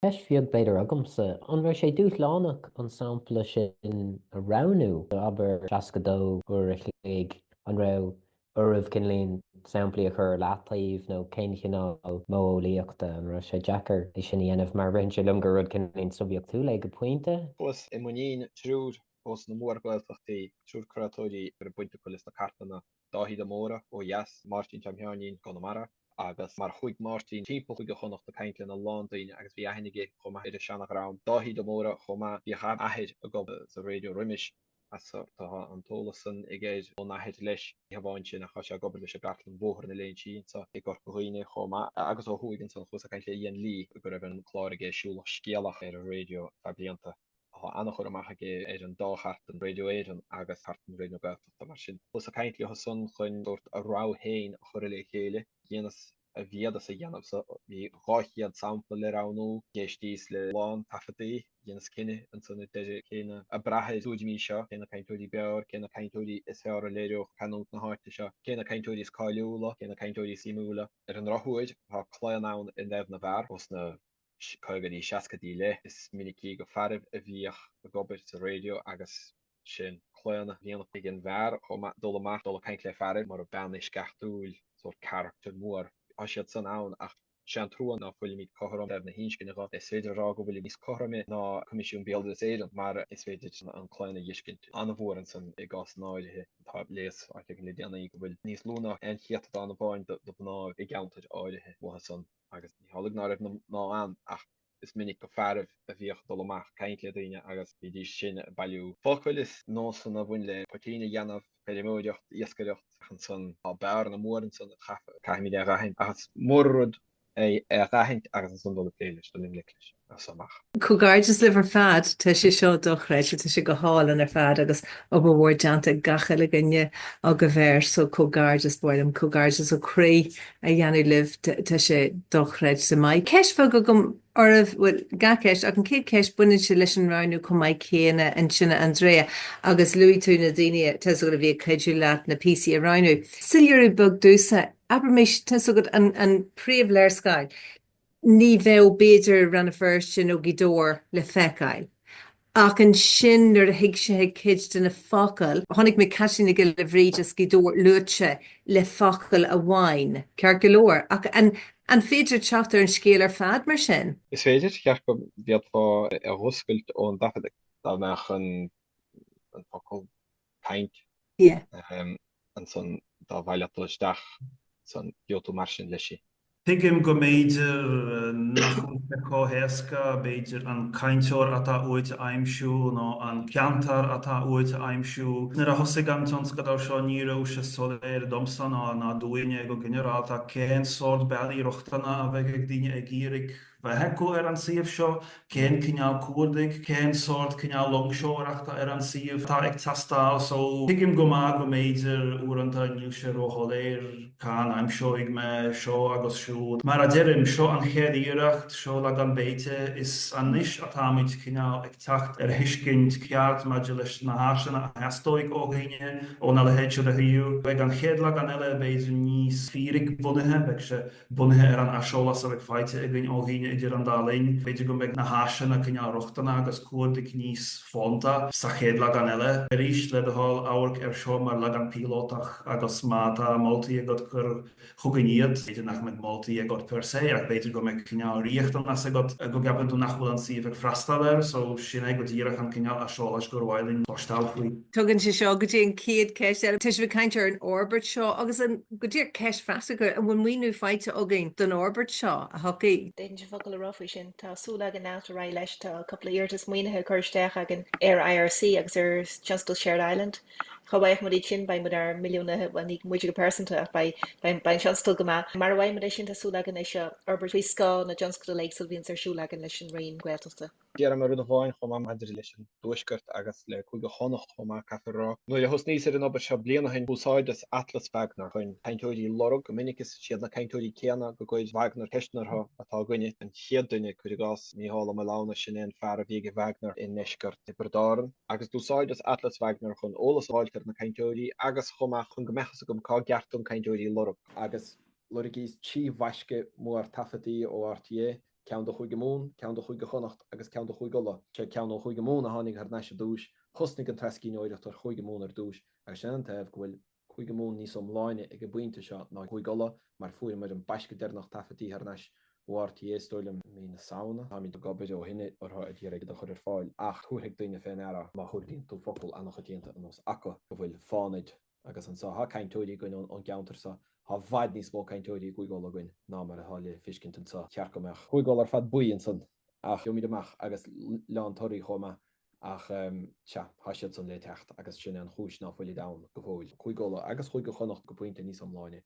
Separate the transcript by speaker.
Speaker 1: Ceist fiad beidir agamsa an raibh sé dúish lánach an sampla sin a ranú aber seacadó gur a chléig an raibh uiribh cin líon samplaí a chur látaíomh nó céincheanál móolaíochta an raibh sé Jackar é sin dhéanamh mar rinne sé liom gur rud cin líon subíocht tú le go puinte.
Speaker 2: Os i muín trúr os na mór goilfachtaí trúr curatóidí ar buinte chulis na cartana dáhíad amóra ó yes Martin Champianin Conamara agus mar chuig Martin timp chuig go chonacht na caiintle na Lándaine agus bhí ahinige chuma idir seannach rám dáhíad amóra chuma bhí cha ahead a go sa radio riimiis as an tólasan i ggéid ó nahead leis haháin sin a cha gobar leis a gartlan bóthir na léon sin sa i ggur gohoine chuma agus ó thuigann san chus a caiintle íon lí gur a bhn chláirige siúla scéalach ar a radio a blianta. Annach chur amach é an dáchart an radio éan agus hart an radio gata mar sin. Bus a kaintli ho sun chun dort a rahéin a chore le chéle Jenas a viad a dhéanam hí ráchiad sampla le ranú géistís le lá tafadí Jenas kinne an sunna de chéine a brahe dúdmí seo céna kaintúí beir céna kaintúí is fe a léireoch canút na háte seo céna kaintúí cáúla céna kaintúí simúla ar an rahuaid ha chláan ná in nef na bhar os na cogadí seacadí le is minicí go faribh a bhíoch a gobir sa radio agus sin chléanna bhíanana ag an bhar chuma dul amach dul a caiint le faribh mar a banis gachtúil so character mór a siad san ann ach sean trúan nach chuil míid chom na hínscinine is féidir rá go bhfuil níos choime ná comisiún bealda éan mar is féidir an chléinna dhiiscint an bhór an san i gas náidethe tá léas le déanana go bhfuil níos lúna an chiaad an bháin do ná i gceantaid áidethe bhtha san agus ní hálag ná raibh ná an ach is minic go faribh a bhíoch dul amach caiintle daine agus bhí dí sin bailú. Fáil is nó san a bhain le potíine dhéanamh pedimóideocht iascadeocht an san á bear na mórin san caiimi a rahain agus mórrod é rahaint agus an san dul léiles do limliklis a samach.
Speaker 3: Cogardas liver fad te sé seo dochreid te sé go hálan ar fad agus ob bhór deanta gachaile gnne a go bhéir so cogardas builm cogardas ó cré a dhéanú liv te sé dochreid sa mai. Ceis fá go gom ormh bhfuil gaceist ach an cé ceist buine se leis an ranú com mai céine an sinna Andrea agus luí tú na daine te go a bhí creidir leat na PC a ranú. Silúú bug dúsa aber méis te go an príomh leir scail. Ní bheith beidir ran a first sin ó gidóir le feicáil. Ach an sin ar a hiig sé kid den a focail, tháinig mé caiisinig go le bhríd as gidóir lúte le focail a bháin, cear golóir. Ach an féidir teachtar an scéal ar fad mar sin.
Speaker 2: Is féidir cear go bhíad fá a hoscailt ón dafadig dá meach an focail taint an san dá bhaile leisteach san biotu mar sin leisi.
Speaker 4: Tuigim go méidir nach cóhéasca béidir an caiinteoir atá uite aimimsú nó an ceantar atá uite aimimsú. Nar a thosaigh an tionscadá seo níró se soléir domsan ná dúine go generalta cén sort bealaí rochtainna a bheith ag daine ag gírig heco ar an siomh seo, cén cineál cuadaigh, cén sort cineál longseoireachta ar an siomh tá ag tastáil, so tuigim go má go méidir uaireanta níl sé rócholéir cá aimimseoigh me seo agus siúd. Mar a deireadh seo an chéad iireacht seo le an béite is an níos atáid cineál ag teacht ar thuiscint ceart maidir leis na háisina a heastóigh ó ghaine ó na le héite a hiú. Beag an chéad le an eile béidir níos fírig bunathe, beag sé bunathe ar an aseolas a bheith feite a ghain ó ghaine idir an dálainn, beidir go meid na háisina cineál rochtainna agus cuadaigh níos fónta sa chéad le an eile. Arís le hall áhar ar seo mar le an pílótach agus Márta moltaí a go gur chuganíiad, beidir nach meid moltaí a go per se, ach beidir go meid cineál riachtan as a go gaban tú nachhfuil an siomh ag freastal ar, so sin ag go dtíireach an cineál aseolas gur bhhailinn tostáil faoi.
Speaker 3: Tugann sé seo go dtí an céad ceist ar tuis bh caiintear an orbit seo agus an go dtír ceist freastacha an bhfuil muoinú feite againn don orbit seo a hocaí.
Speaker 5: Focail a rofa sin tá súla an ná ra leis tá couple years muoinethe chuirteach agin ar IRC agus ar Chancellor Shared Island. Chawaich mod sin bei mod ar milliúna wannig muidir percenta bei Chancellor goma. Mar wai mod sin tá súla gan éisio Albert Wisca na Chancellor Lake Sylvians ar súla gan leis an rain gweltosta.
Speaker 2: Diar am runa bháin chum maidir leis an dúisgurt agus le chuig go chonach chum cafarrá. No le hos níos ar an obair se bliana hain úsáidas Atlas Wagner chuin caiintóirí lorug go minic is siad na caiintóirí céanna go goid Wagner teisnartha atá gine an chiad duine chuig gas Michal am lána sin an fear a bhíige Wagner in neisgurt i Bredáran. Agus úsáidas Atlas Wagner chun ólasháiltar na caiintóirí agus chumach chun gomechas gom cá geartún caiintóirí lorug. Agus lorigís tí bhaisce mór tafatí ó RTA cean do chuig mún, cean do chuig chonacht agus cean do chuig gola. sé cean do chuig mún a hánig ar neise dúis, chusnig an trescíóirecht ar chuig mún ar dúis, agus sin taobh gohfuil chuig mún níos omláine ag go buinte seo ná chuig gola, mar fuair mar an baisce dearnach tafatí ar neis bhhairtí éstoilm mí na saona, a mí do gobeid ó hinine ar dtíar ag do chud ar fáil ach thuaigh duine féin ara má chuirtín tú focail annach chutíanta an os aca go bhfuil fánaid agus an sa ha caiintóirí goin an ceantar sa ha bhaid níos mó caiintóirí chuigóla goin ná mar a háile fiscin sa cearcameach. Chuigóil ar fad buíon san ach jo míidirach agus leantóirí chuma ach haisiad san le techt agus sin an chúis ná foiile da go bhil chuigóla agus chuig go chonacht go pointe níos amláine